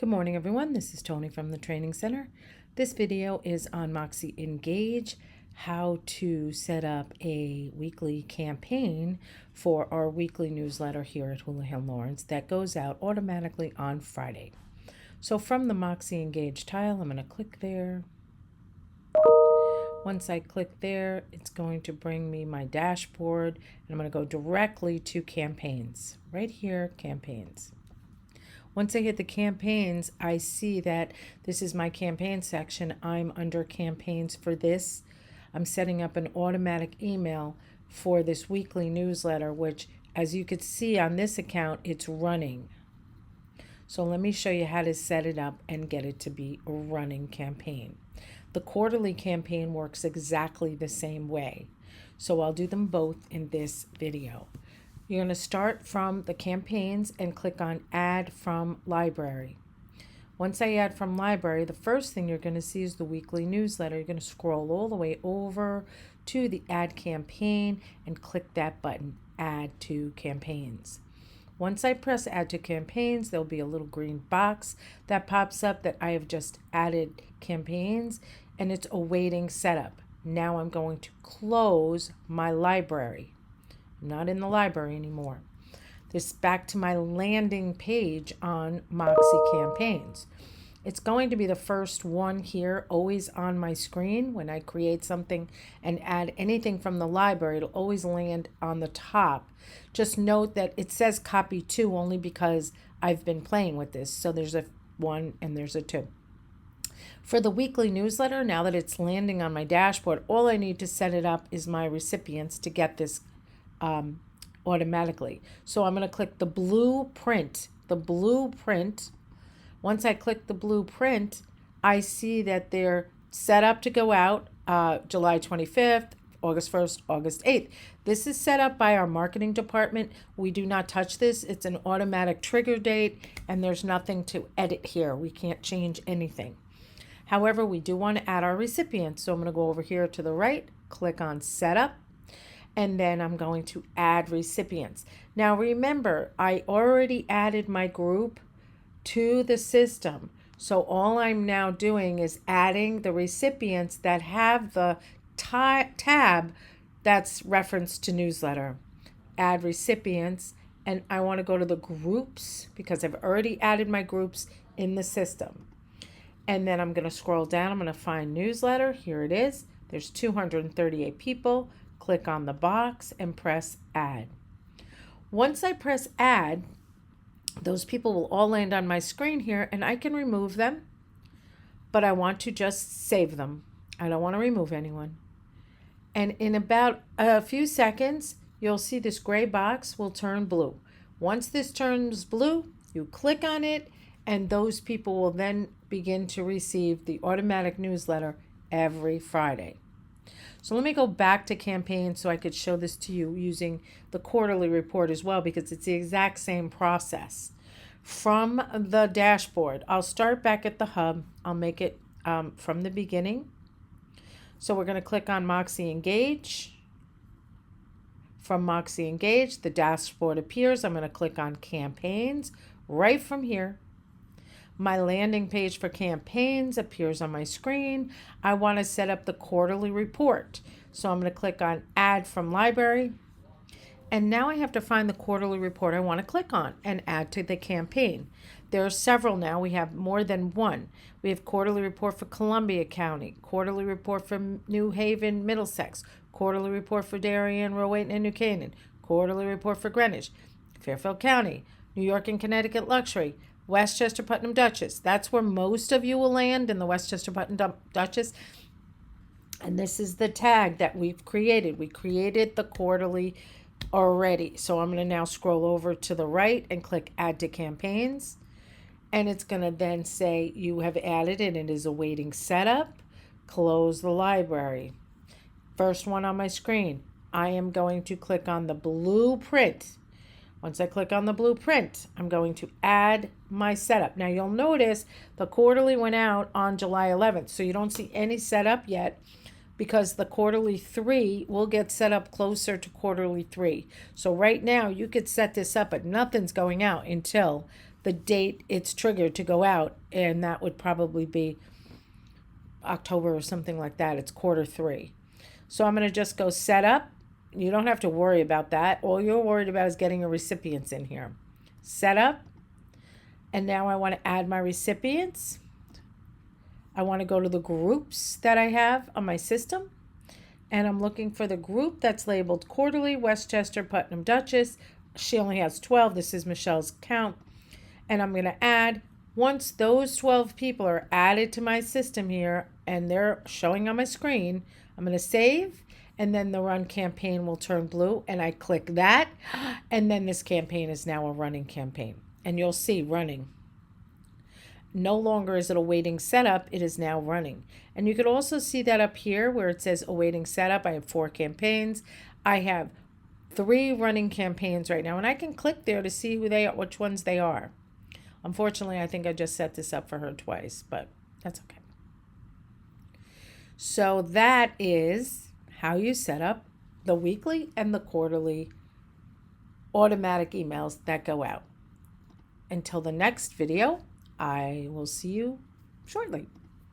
Good morning, everyone. This is Tony from the Training Center. This video is on Moxie Engage, how to set up a weekly campaign for our weekly newsletter here at Houlihan Lawrence that goes out automatically on Friday. So from the Moxie Engage tile, I'm going to click there. Once I click there, it's going to bring me my dashboard, and I'm going to go directly to campaigns. Right here, campaigns. Once I hit the campaigns, I see that this is my campaign section. I'm under campaigns for this. I'm setting up an automatic email for this weekly newsletter, which, as you can see on this account, it's running. So let me show you how to set it up and get it to be a running campaign. The quarterly campaign works exactly the same way. So I'll do them both in this video. You're going to start from the campaigns and click on Add from Library. Once I add from library, the first thing you're going to see is the weekly newsletter. You're going to scroll all the way over to the Add Campaign and click that button, Add to Campaigns. Once I press Add to Campaigns, there'll be a little green box that pops up that I have just added campaigns, and it's awaiting setup. Now I'm going to close my library. I'm not in the library anymore. This back to my landing page on Moxie Campaigns. It's going to be the first one here, always on my screen. When I create something and add anything from the library, it'll always land on the top. Just note that it says copy to only because I've been playing with this. So there's a 1 and there's a 2. For the weekly newsletter, now that it's landing on my dashboard, all I need to set it up is my recipients to get this automatically. So I'm going to click the blueprint. Once I click the blueprint, I see that they're set up to go out July 25th, August 1st, August 8th. This is set up by our marketing department. We do not touch this. It's an automatic trigger date, and there's nothing to edit here. We can't change anything. However, we do want to add our recipients. So I'm going to go over here to the right, click on Setup, and then I'm going to add recipients. Now remember, I already added my group to the system. So all I'm now doing is adding the recipients that have the tab that's referenced to newsletter. Add recipients, and I want to go to the groups because I've already added my groups in the system. And then I'm going to scroll down. I'm going to find newsletter. Here it is. There's 238 people. Click on the box and press add. Once I press add, those people will all land on my screen here, and I can remove them, but I want to just save them. I don't want to remove anyone. And in about a few seconds, you'll see this gray box will turn blue. Once this turns blue, you click on it, and those people will then begin to receive the automatic newsletter every Friday. So let me go back to campaign so I could show this to you using the quarterly report as well, because it's the exact same process. From the dashboard, I'll start back at the hub. I'll make it from the beginning. So we're going to click on Moxie Engage. From Moxie Engage, the dashboard appears. I'm going to click on Campaigns right from here. My landing page for campaigns appears on my screen. I want to set up the quarterly report. So I'm going to click on Add from Library. And now I have to find the quarterly report I want to click on and add to the campaign. There are several now. We have more than one. We have quarterly report for Columbia County, quarterly report for New Haven, Middlesex, quarterly report for Darien, Rowayton, and New Canaan, quarterly report for Greenwich, Fairfield County, New York and Connecticut Luxury, Westchester Putnam Dutchess. That's where most of you will land, in the Westchester Putnam Dutchess. And this is the tag that we've created. We created the quarterly already. So I'm going to now scroll over to the right and click Add to Campaigns. And it's going to then say you have added it and it is awaiting setup. Close the library. First one on my screen. I am going to click on the blueprint. Once I click on the blueprint, I'm going to add my setup. Now you'll notice the quarterly went out on July 11th, so you don't see any setup yet because the quarterly 3 will get set up closer to quarterly 3. So right now you could set this up, but nothing's going out until the date it's triggered to go out, and that would probably be October or something like that. It's Q3. So I'm going to just go set up. You don't have to worry about that. All you're worried about is getting your recipients in here. Set up. And now I want to add my recipients. I want to go to the groups that I have on my system. And I'm looking for the group that's labeled Quarterly, Westchester, Putnam Duchess. She only has 12. This is Michelle's count. And I'm going to add, once those 12 people are added to my system here and they're showing on my screen, I'm going to save, and then the run campaign will turn blue, and I click that, and then this campaign is now a running campaign. And you'll see running. No longer is it awaiting setup, it is now running. And you could also see that up here where it says awaiting setup. I have 4 campaigns. I have 3 running campaigns right now, and I can click there to see who they are, which ones they are. Unfortunately, I think I just set this up for her twice, but that's okay. So that is how you set up the weekly and the quarterly automatic emails that go out. Until the next video, I will see you shortly.